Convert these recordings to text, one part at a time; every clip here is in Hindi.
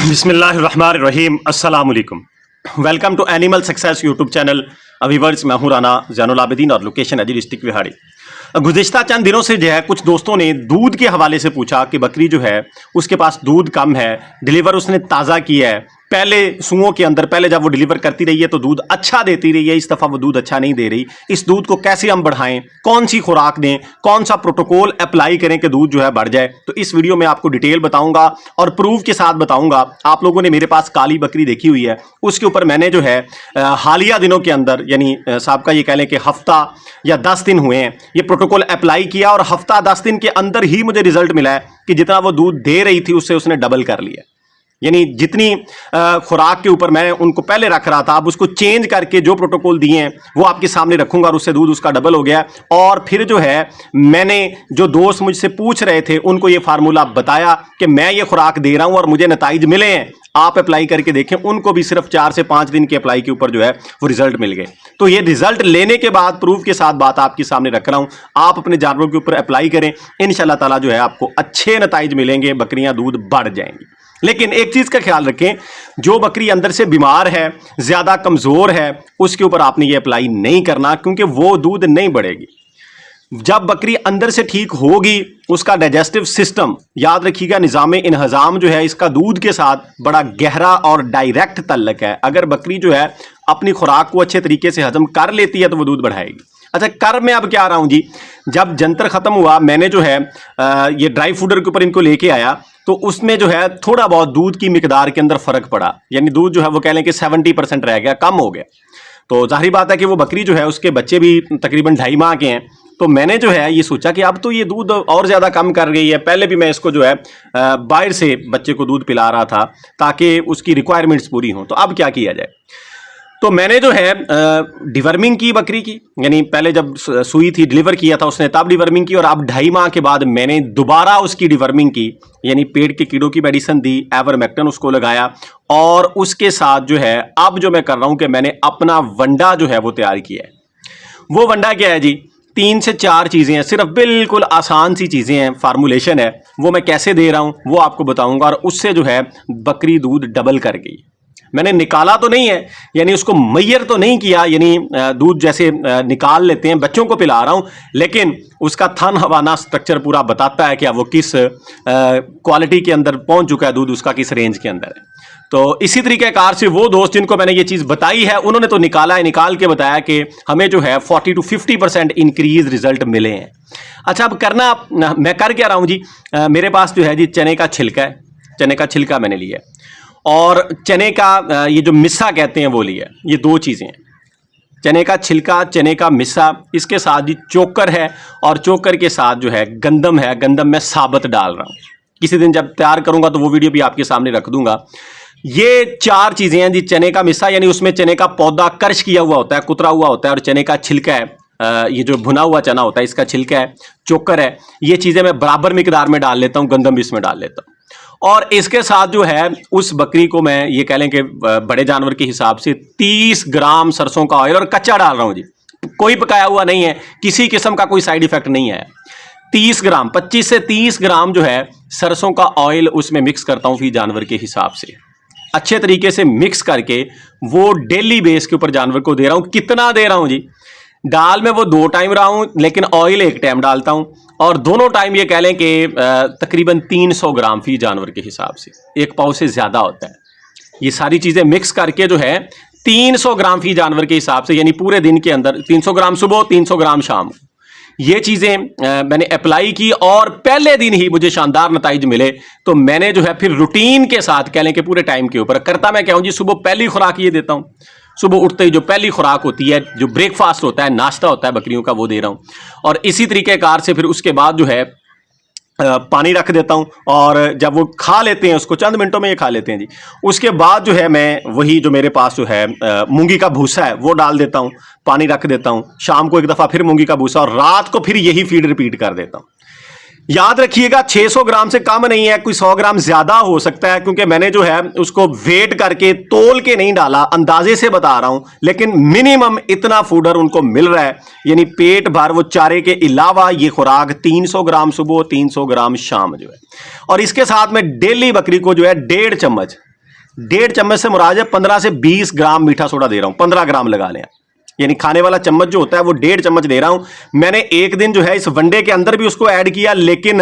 बिस्मिल्लाहिर्रहमानिर्रहीम अस्सलाम वालेकुम। Welcome to animal success YouTube channel. Viewers, मैं हूं राना जैनुल आबिदीन और लोकेशन है जी डिस्ट्रिक्ट विहाड़ी। गुज़िश्ता चंद दिनों से जो है कुछ दोस्तों ने दूध के हवाले से पूछा कि बकरी जो है उसके पास दूध कम है, डिलीवर उसने ताज़ा किया है, पहले सुओं के अंदर पहले जब वो डिलीवर करती रही है तो दूध अच्छा देती रही है, इस दफ़ा वो दूध अच्छा नहीं दे रही, इस दूध को कैसे हम बढ़ाएं, कौन सी खुराक दें, कौन सा प्रोटोकॉल अप्लाई करें कि दूध जो है बढ़ जाए। तो इस वीडियो में आपको डिटेल बताऊंगा और प्रूफ के साथ बताऊंगा। आप लोगों ने मेरे पास काली बकरी देखी हुई है, उसके ऊपर मैंने जो है हालिया दिनों के अंदर यानी साहब का ये कह लें कि हफ्ता या 10 दिन हुए हैं ये प्रोटोकॉल अप्लाई किया और हफ्ता 10 दिन के अंदर ही मुझे रिजल्ट मिला है कि जितना वो दूध दे रही थी उससे उसने डबल कर लिया। यानी जितनी खुराक के ऊपर मैं उनको पहले रख रहा था, अब उसको चेंज करके जो प्रोटोकॉल दिए हैं वो आपके सामने रखूंगा और उससे दूध उसका डबल हो गया। और फिर जो है मैंने जो दोस्त मुझसे पूछ रहे थे उनको ये फार्मूला बताया कि मैं ये खुराक दे रहा हूं और मुझे नताइज मिले हैं, आप अप्लाई करके देखें। उनको भी सिर्फ 4 से 5 दिन के अप्लाई के ऊपर जो है वो रिजल्ट मिल गए। तो ये रिजल्ट लेने के बाद प्रूफ के साथ बात आपके सामने रख रहा हूं। आप अपने जानवरों के ऊपर अप्लाई करें, इंशाल्लाह ताला जो है आपको अच्छे नताइज मिलेंगे, बकरियां दूध बढ़ जाएंगी। लेकिन एक चीज का ख्याल रखें, जो बकरी अंदर से बीमार है, ज्यादा कमजोर है, उसके ऊपर आपने ये अप्लाई नहीं करना क्योंकि वो दूध नहीं बढ़ेगी। जब बकरी अंदर से ठीक होगी, उसका डाइजेस्टिव सिस्टम, याद रखिएगा, निज़ाम इन्हज़ाम जो है इसका दूध के साथ बड़ा गहरा और डायरेक्ट ताल्लुक है। अगर बकरी जो है अपनी खुराक को अच्छे तरीके से हजम कर लेती है तो वो दूध बढ़ाएगी। अच्छा, कर मैं अब क्या आ रहा हूं जी, जब जंतर खत्म हुआ मैंने जो है ये ड्राई फूडर के ऊपर इनको लेके आया तो उसमें जो है थोड़ा बहुत दूध की मिकदार के अंदर फर्क पड़ा, यानी दूध जो है वो कह लें कि 70% रह गया, कम हो गया। तो जाहिर बात है कि वो बकरी जो है उसके बच्चे भी तकरीबन 2.5 माह के हैं। तो मैंने जो है ये सोचा कि अब तो ये दूध और ज़्यादा कम कर गई है। पहले भी मैं इसको जो है बाहर से बच्चे को दूध पिला रहा था ताकि उसकी रिक्वायरमेंट्स पूरी हों। तो अब क्या किया जाए, तो मैंने जो है डिवर्मिंग की बकरी की, यानी पहले जब सुई थी डिलीवर किया था उसने तब डिवर्मिंग की, और अब 2.5 माह के बाद मैंने दोबारा उसकी डिवर्मिंग की, यानी पेट के कीड़ों की मेडिसिन दी, एवरमेक्टिन उसको लगाया। और उसके साथ जो है अब जो मैं कर रहा हूं कि मैंने अपना वंडा जो है वो तैयार किया है। वो वंडा क्या है जी, 3 से 4 चीज़ें हैं, सिर्फ बिल्कुल आसान सी चीज़ें हैं, फार्मूलेशन है। वो मैं कैसे दे रहा हूं वो आपको बताऊंगा और उससे जो है बकरी दूध डबल कर गई। मैंने निकाला तो नहीं है, यानी उसको मैयर तो नहीं किया, यानी दूध जैसे निकाल लेते हैं बच्चों को पिला रहा हूं, लेकिन उसका थन हवाना स्ट्रक्चर पूरा बताता है कि वो किस क्वालिटी के अंदर पहुंच चुका है दूध, उसका किस रेंज के अंदर है। तो इसी तरीके कार से वो दोस्त जिनको मैंने ये चीज़ बताई है उन्होंने तो निकाला है, निकाल के बताया कि हमें जो है 40 to 50% इंक्रीज रिजल्ट मिले हैं। अच्छा, अब करना मैं कर क्या रहा हूँ जी, मेरे पास जो है जी चने का छिलका है, चने का छिलका मैंने लिया है और चने का ये जो मिस्सा कहते हैं वो लिया। ये 2 चीज़ें हैं, चने का छिलका, चने का मिस्सा, इसके साथ जी चोकर है और चोकर के साथ जो है गंदम है। गंदम मैं साबुत डाल रहा हूँ, किसी दिन जब तैयार करूँगा तो वो वीडियो भी आपके सामने रख दूंगा। ये 4 चीज़ें हैं जी। चने का मिस्सा यानी उसमें चने का पौधा क्रश किया हुआ होता है, कुतरा हुआ होता है, और चने का छिलका है, ये जो भुना हुआ चना होता है इसका छिलका है, चोकर है। ये चीज़ें मैं बराबर मिकदार में डाल लेता हूँ, गंदम भी इसमें डाल लेता हूँ। और इसके साथ जो है उस बकरी को मैं ये कह लें कि बड़े जानवर के हिसाब से 30 ग्राम सरसों का ऑयल, और कच्चा डाल रहा हूँ जी, कोई पकाया हुआ नहीं है, किसी किस्म का कोई साइड इफेक्ट नहीं है। 30 ग्राम, 25 से 30 ग्राम जो है सरसों का ऑयल उसमें मिक्स करता हूँ फी जानवर के हिसाब से, अच्छे तरीके से मिक्स करके वो डेली बेस के ऊपर जानवर को दे रहा हूँ। कितना दे रहा हूँ जी, दाल में वो 2 टाइम रहा हूँ, लेकिन ऑयल 1 टाइम डालता हूँ, और दोनों टाइम ये कह लें कि तकरीबन 300 ग्राम फी जानवर के हिसाब से, 1 पाव से ज़्यादा होता है। ये सारी चीज़ें मिक्स करके जो है 300 ग्राम फी जानवर के हिसाब से, यानी पूरे दिन के अंदर 300 ग्राम सुबह, 300 ग्राम शाम, ये चीज़ें मैंने अप्लाई की और पहले दिन ही मुझे शानदार नताइज मिले। तो मैंने जो है फिर रूटीन के साथ कह लें कि पूरे टाइम के ऊपर करता मैं क्या हूँ जी, सुबह पहली खुराक ये देता हूँ, सुबह उठते ही जो पहली खुराक होती है, जो ब्रेकफास्ट होता है, नाश्ता होता है बकरियों का, वो दे रहा हूँ। और इसी तरीके कार से फिर उसके बाद जो है पानी रख देता हूँ, और जब वो खा लेते हैं उसको, चंद मिनटों में ये खा लेते हैं जी, उसके बाद जो है मैं वही जो मेरे पास जो है मूंगी का भूसा है वो डाल देता हूँ, पानी रख देता हूँ, शाम को एक दफ़ा फिर मूंगी का भूसा, और रात को फिर यही फीड रिपीट कर देता हूँ। याद रखिएगा 600 ग्राम से कम नहीं है, कोई 100 ग्राम ज्यादा हो सकता है, क्योंकि मैंने जो है उसको वेट करके तोल के नहीं डाला, अंदाजे से बता रहा हूं, लेकिन मिनिमम इतना फूडर उनको मिल रहा है, यानी पेट भर वो चारे के अलावा ये खुराक 300 ग्राम सुबह, 300 ग्राम शाम जो है। और इसके साथ में डेली बकरी को जो है 1.5 चम्मच 1.5 चम्मच से मुराद है 15 से 20 ग्राम मीठा सोडा दे रहा हूं, 15 ग्राम लगा लें, यानी खाने वाला चम्मच जो होता है वो 1.5 चम्मच दे रहा हूं। मैंने एक दिन जो है इस वनडे के अंदर भी उसको ऐड किया, लेकिन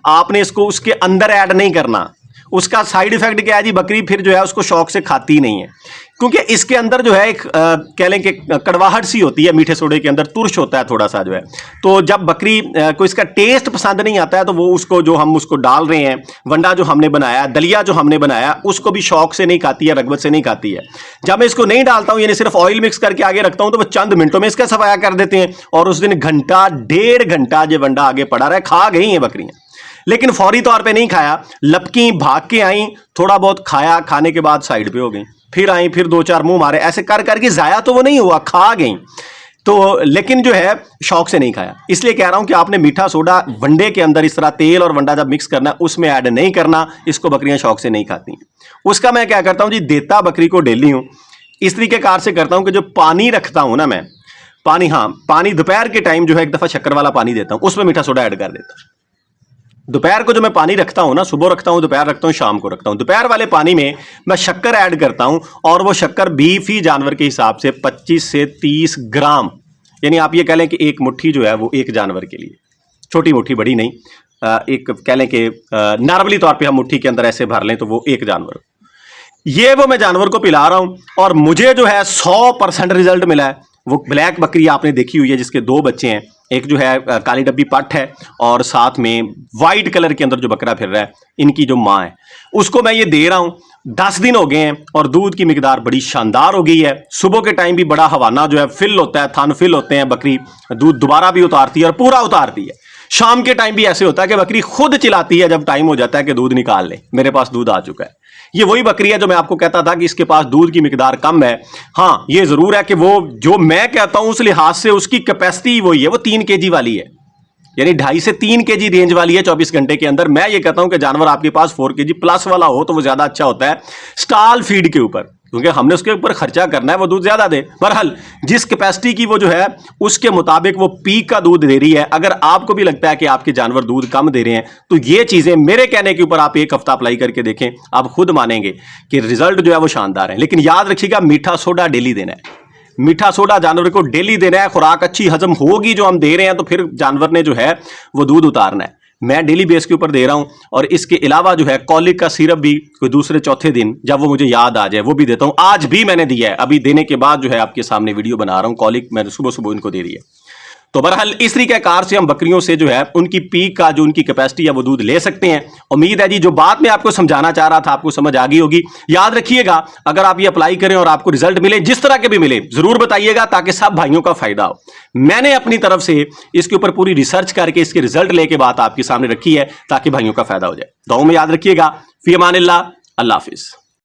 आपने इसको उसके अंदर ऐड नहीं करना। उसका साइड इफेक्ट क्या है जी, बकरी फिर जो है उसको शौक से खाती नहीं है, क्योंकि इसके अंदर जो है एक कह लें कि कड़वाहट सी होती है, मीठे सोडे के अंदर तुरश होता है थोड़ा सा जो है। तो जब बकरी को इसका टेस्ट पसंद नहीं आता है तो वो उसको जो हम उसको डाल रहे हैं, वंडा जो हमने बनाया, दलिया जो हमने बनाया, उसको भी शौक से नहीं खाती है, रगबत से नहीं खाती है। जब मैं इसको नहीं डालता हूं, यानी सिर्फ ऑयल मिक्स करके आगे रखता हूं, तो वो चंद मिनटों में इसका सफाया कर देते हैं और उस दिन घंटा 1.5 घंटा जो वंडा आगे पड़ा रहा है, खा गई हैं बकरियां। लेकिन फौरी तौर पे नहीं खाया, लपकी भाग के आई, थोड़ा बहुत खाया, खाने के बाद साइड पे हो गई, फिर आई, फिर 2-4 मुंह मारे, ऐसे कर करके जाया तो वो नहीं हुआ, खा गई। तो लेकिन जो है शौक से नहीं खाया। इसलिए कह रहा हूं कि आपने मीठा सोडा वंडे के अंदर इस तरह तेल और वंडा जब मिक्स करना है उसमें ऐड नहीं करना, इसको बकरियां शौक से नहीं खाती हैं। उसका मैं क्या करता हूं जी, देता बकरी को डेली हूं, इस तरीके कार से करता हूं कि जो पानी रखता हूं ना मैं, पानी, हाँ पानी दोपहर के टाइम जो है एक दफा शक्कर वाला पानी देता हूं, उसमें मीठा सोडा ऐड कर देता हूं। दोपहर को जो मैं पानी रखता हूं ना, सुबह रखता हूं, दोपहर रखता हूं, शाम को रखता हूं, दोपहर वाले पानी में मैं शक्कर ऐड करता हूं, और वो शक्कर बीफ ही जानवर के हिसाब से 25 से 30 ग्राम, यानी आप ये कह लें कि एक मुट्ठी जो है वो एक जानवर के लिए, छोटी मुट्ठी, बड़ी नहीं, एक कह लें कि नॉर्मली तौर पे हम मुट्ठी के अंदर ऐसे भर लें तो वो एक जानवर, ये वो मैं जानवर को पिला रहा हूं और मुझे जो है 100% रिजल्ट मिला है। वो ब्लैक बकरी आपने देखी हुई है जिसके 2 बच्चे हैं, एक जो है काली डब्बी पट है और साथ में वाइट कलर के अंदर जो बकरा फिर रहा है, इनकी जो माँ है, उसको मैं ये दे रहा हूं। 10 दिन हो गए हैं और दूध की मिकदार बड़ी शानदार हो गई है। सुबह के टाइम भी बड़ा हवाना जो है फिल होता है, थन फिल होते हैं, बकरी दूध दोबारा भी उतारती है और पूरा उतारती है। शाम के टाइम भी ऐसे होता है कि बकरी खुद चिल्लाती है जब टाइम हो जाता है कि दूध निकाल ले, मेरे पास दूध आ चुका है। ये वही बकरी है जो मैं आपको कहता था कि इसके पास दूध की मिकदार कम है। हाँ, ये जरूर है कि वो जो मैं कहता हूं उस लिहाज से उसकी कैपेसिटी वही है, वो 3 kg वाली है, यानी 2.5 से 3 kg रेंज वाली है 24 घंटे के अंदर। मैं ये कहता हूं कि जानवर आपके पास 4 kg प्लस वाला हो तो वो ज्यादा अच्छा होता है स्टाल फीड के ऊपर, क्योंकि हमने उसके ऊपर खर्चा करना है, वो दूध ज्यादा दे। बहरहाल जिस कैपेसिटी की वो जो है उसके मुताबिक वो पीक का दूध दे रही है। अगर आपको भी लगता है कि आपके जानवर दूध कम दे रहे हैं तो ये चीजें मेरे कहने के ऊपर आप 1 हफ्ता अप्लाई करके देखें, आप खुद मानेंगे कि रिजल्ट जो है वो शानदार है। लेकिन याद रखिएगा, मीठा सोडा डेली देना है, मीठा सोडा जानवर को डेली देना है। खुराक अच्छी हजम होगी जो हम दे रहे हैं तो फिर जानवर ने जो है वो दूध उतारना है। मैं डेली बेस के ऊपर दे रहा हूं और इसके अलावा जो है कॉलिक का सिरप भी कोई दूसरे चौथे दिन जब वो मुझे याद आ जाए वो भी देता हूं। आज भी मैंने दिया है, अभी देने के बाद जो है आपके सामने वीडियो बना रहा हूं। कॉलिक मैंने सुबह सुबह इनको दे दिया। तो बहरहाल इस तरीके कार से हम बकरियों से जो है उनकी पीक का जो उनकी कैपेसिटी है वो दूध ले सकते हैं। उम्मीद है जी जो बात मैं आपको समझाना चाह रहा था आपको समझ आ गई होगी। याद रखिएगा, अगर आप ये अप्लाई करें और आपको रिजल्ट मिले, जिस तरह के भी मिले, जरूर बताइएगा ताकि सब भाइयों का फायदा हो। मैंने अपनी तरफ से इसके ऊपर पूरी रिसर्च करके इसके रिजल्ट लेके बात आपके सामने रखी है ताकि भाइयों का फायदा हो जाए। दुआ में याद रखिएगा। फी अमानिल्लाह, अल्लाह हाफिज।